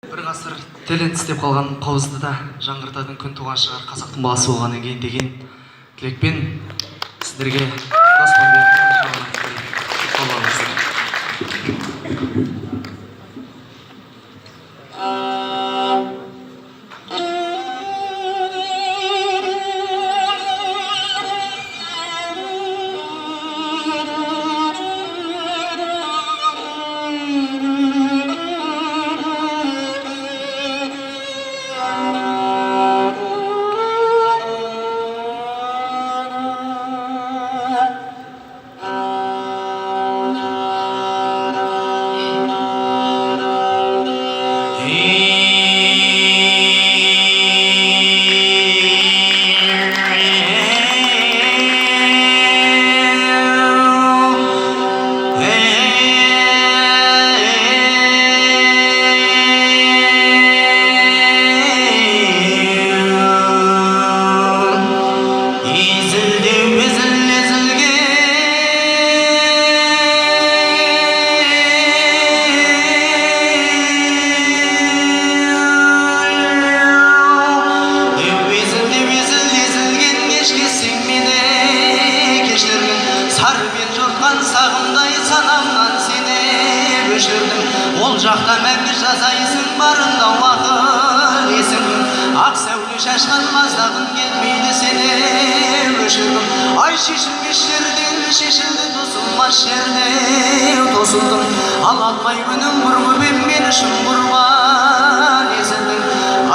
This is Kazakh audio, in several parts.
бір ғасыр тілін тістеп қалған қауызды да жаңғыртатын күн туған шығар қазақтың баласы болғаннан кейін деген тілекпен сіздерге сағымдай санамнан сені өшірдім. Ол жақта мәңгі жазайсың барында уақыт есімің. Ақ сәуле шашқан маздағым келмейді сені өшірдім. Ай шешілмес жерден шешілді тосылмас жерде тосылдым. Ала алмай күнім бір көбем мен үшін құрбан есілдің.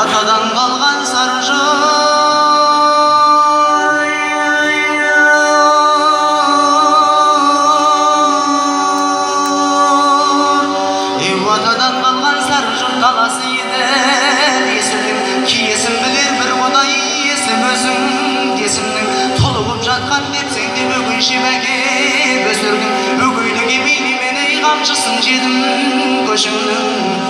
Атадан қалған сары атадан қалған сары жұрт қаласы еді есілдің. Киесін білер бір құдай есім өзің десімнің. Толығып жатқан депсең де өгейші бәке өсірдің. Өгейлік емей мен ей қамшысын жедім көшіңнің.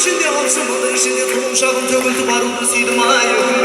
Şimdi alışamadı içinde tohum şahım tövüldü baruldu siydim ayım.